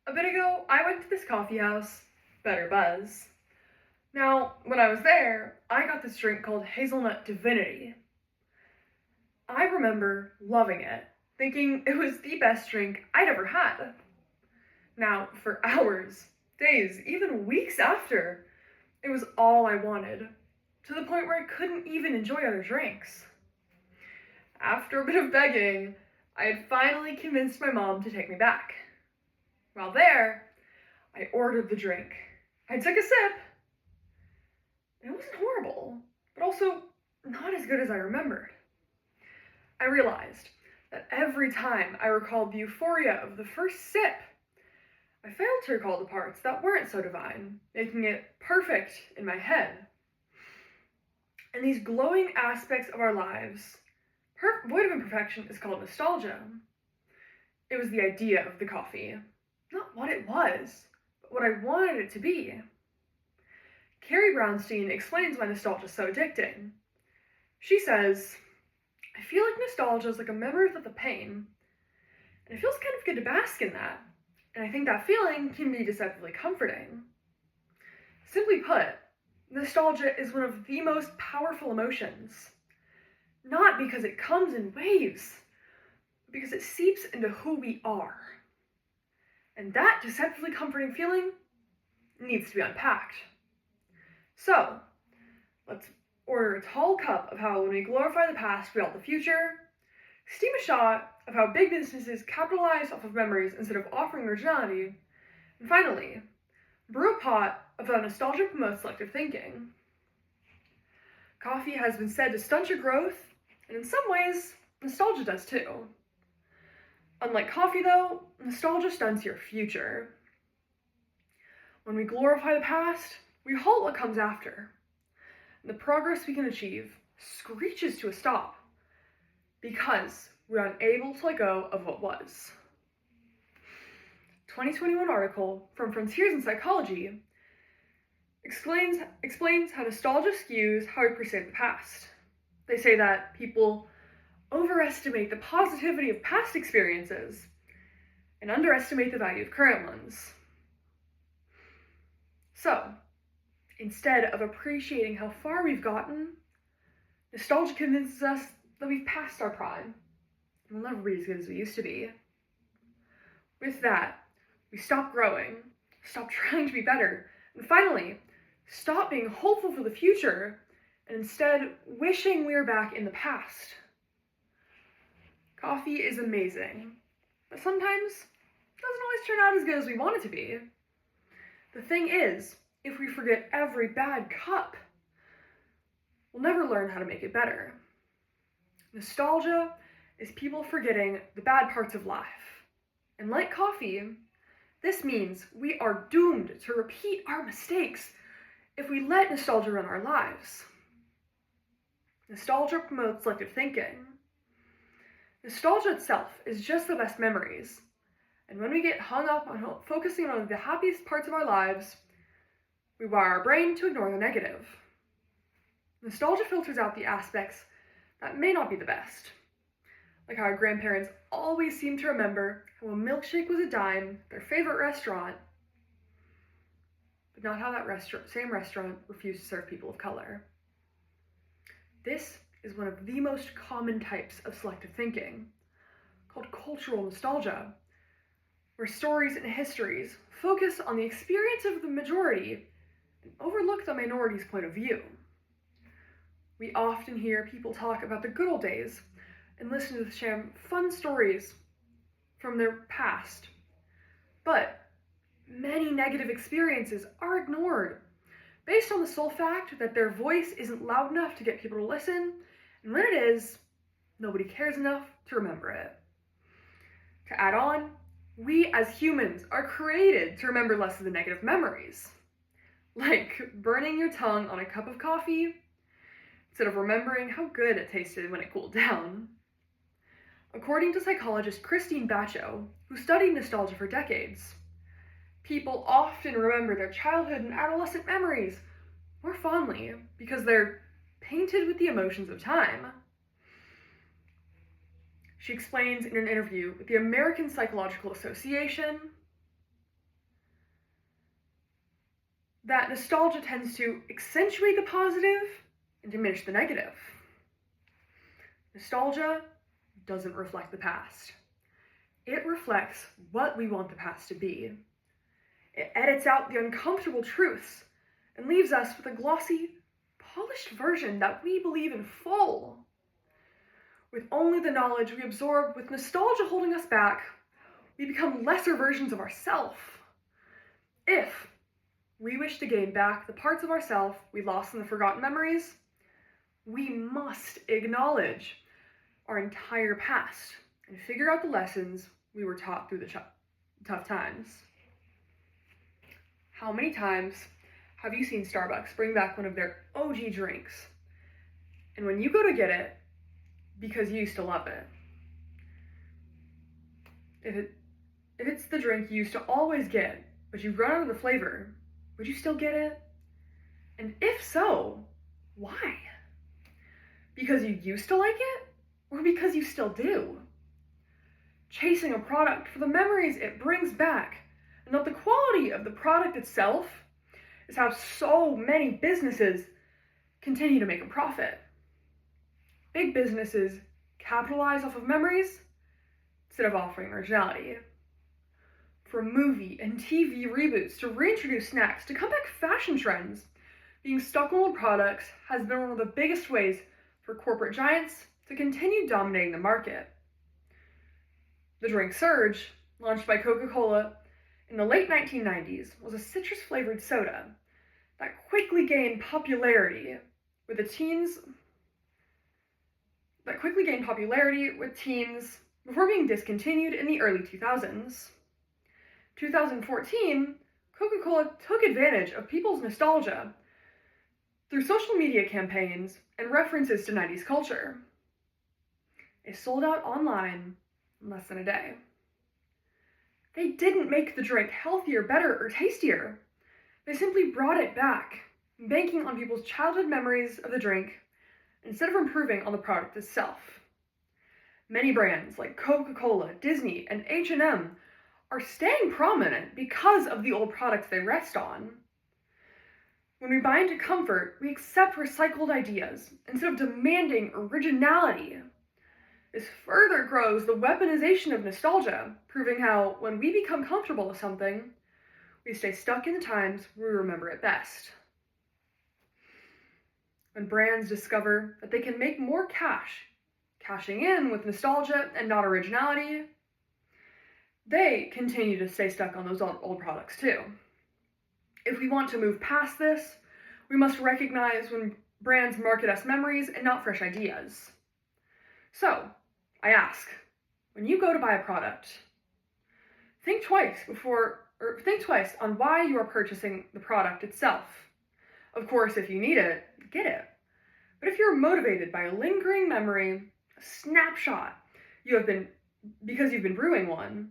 A bit ago, I went to this coffee house, Better Buzz. Now, when I was there, I got this drink called Hazelnut Divinity. I remember loving it, thinking it was the best drink I'd ever had. Now, for hours, days, even weeks after, it was all I wanted, to the point where I couldn't even enjoy other drinks. After a bit of begging, I had finally convinced my mom to take me back. While there, I ordered the drink. I took a sip. It wasn't horrible, but also not as good as I remembered. I realized that every time I recalled the euphoria of the first sip, I failed to recall the parts that weren't so divine, making it perfect in my head. And these glowing aspects of our lives, void of imperfection, is called nostalgia. It was the idea of the coffee, not what it was, but what I wanted it to be. Carrie Brownstein explains why nostalgia is so addicting. She says, I feel like nostalgia is like a memory without the pain, and it feels kind of good to bask in that, and I think that feeling can be deceptively comforting. Simply put, nostalgia is one of the most powerful emotions, not because it comes in waves, but because it seeps into who we are. And that deceptively comforting feeling needs to be unpacked. So, let's order a tall cup of how when we glorify the past, we alt the future, steam a shot of how big businesses capitalize off of memories instead of offering originality, and finally, brew a pot of how nostalgia promotes selective thinking. Coffee has been said to stunt your growth, and in some ways, nostalgia does too. Unlike coffee though, nostalgia stunts your future. When we glorify the past, we halt what comes after. And the progress we can achieve screeches to a stop because we're unable to let go of what was. 2021 article from Frontiers in Psychology explains how nostalgia skews how we perceive the past. They say that people overestimate the positivity of past experiences and underestimate the value of current ones. So, instead of appreciating how far we've gotten, nostalgia convinces us that we've passed our prime and we'll never be as good as we used to be. With that, we stop growing, stop trying to be better, and finally, stop being hopeful for the future and instead wishing we were back in the past. Coffee is amazing, but sometimes it doesn't always turn out as good as we want it to be. The thing is, if we forget every bad cup, we'll never learn how to make it better. Nostalgia is people forgetting the bad parts of life. And like coffee, this means we are doomed to repeat our mistakes if we let nostalgia run our lives. Nostalgia promotes selective thinking. Nostalgia itself is just the best memories, and when we get hung up on focusing on the happiest parts of our lives, we wire our brain to ignore the negative. Nostalgia filters out the aspects that may not be the best, like how our grandparents always seem to remember how a milkshake was a dime, their favorite restaurant, but not how that same restaurant refused to serve people of color. This is one of the most common types of selective thinking, called cultural nostalgia, where stories and histories focus on the experience of the majority and overlook the minority's point of view. We often hear people talk about the good old days and listen to the sham fun stories from their past, but many negative experiences are ignored based on the sole fact that their voice isn't loud enough to get people to listen, and when it is, nobody cares enough to remember it. To add on, we as humans are created to remember less of the negative memories, like burning your tongue on a cup of coffee instead of remembering how good it tasted when it cooled down. According to psychologist Christine Bacho, who studied nostalgia for decades, people often remember their childhood and adolescent memories more fondly because they're painted with the emotions of time. She explains in an interview with the American Psychological Association, that nostalgia tends to accentuate the positive and diminish the negative. Nostalgia doesn't reflect the past. It reflects what we want the past to be. It edits out the uncomfortable truths and leaves us with a glossy, polished version that we believe in full. With only the knowledge we absorb with nostalgia holding us back, we become lesser versions of ourselves. If we wish to gain back the parts of ourselves we lost in the forgotten memories, we must acknowledge our entire past and figure out the lessons we were taught through the tough times. How many times have you seen Starbucks bring back one of their OG drinks? And when you go to get it, because you used to love it, if it's the drink you used to always get, but you've run out of the flavor, would you still get it? And if so, why? Because you used to like it? Or because you still do? Chasing a product for the memories it brings back, and not the quality of the product itself, is how so many businesses continue to make a profit. Big businesses capitalize off of memories instead of offering originality. From movie and TV reboots to reintroduce snacks to comeback fashion trends, being stuck on old products has been one of the biggest ways for corporate giants to continue dominating the market. The drink Surge, launched by Coca-Cola in the late 1990s, was a citrus-flavored soda that quickly gained popularity with teens before being discontinued in the early 2000s. 2014, Coca-Cola took advantage of people's nostalgia through social media campaigns and references to 90s culture. It sold out online in less than a day. They didn't make the drink healthier, better, or tastier. They simply brought it back, banking on people's childhood memories of the drink instead of improving on the product itself. Many brands like Coca-Cola, Disney, and H&M are staying prominent because of the old products they rest on. When we buy into comfort, we accept recycled ideas instead of demanding originality. This further grows the weaponization of nostalgia, proving how, when we become comfortable with something, we stay stuck in the times where we remember it best. When brands discover that they can make more cashing in with nostalgia and not originality, they continue to stay stuck on those old products too. If we want to move past this, we must recognize when brands market us memories and not fresh ideas. So, I ask, when you go to buy a product, think twice on why you are purchasing the product itself. Of course, if you need it, get it. But if you're motivated by a lingering memory, a snapshot because you've been brewing one,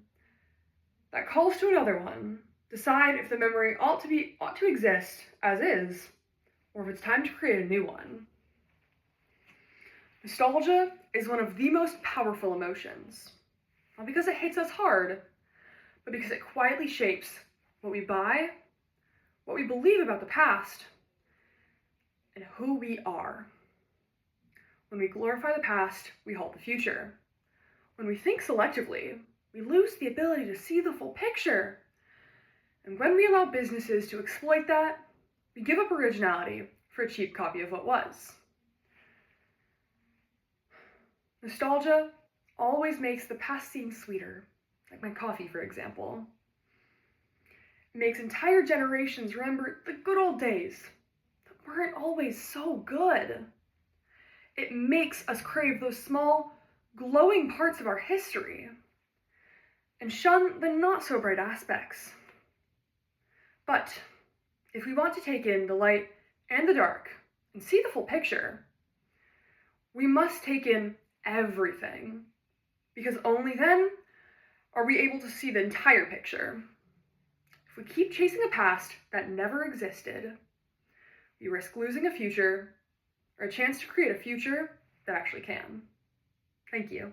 that calls to another one, decide if the memory ought to exist as is, or if it's time to create a new one. Nostalgia is one of the most powerful emotions, not because it hits us hard, but because it quietly shapes what we buy, what we believe about the past, and who we are. When we glorify the past, we halt the future. When we think selectively, we lose the ability to see the full picture. And when we allow businesses to exploit that, we give up originality for a cheap copy of what was. Nostalgia always makes the past seem sweeter, like my coffee, for example. It makes entire generations remember the good old days that weren't always so good. It makes us crave those small, glowing parts of our history and shun the not-so-bright aspects. But if we want to take in the light and the dark and see the full picture, we must take in everything, because only then are we able to see the entire picture. If we keep chasing a past that never existed, we risk losing a future, or a chance to create a future that actually can. Thank you.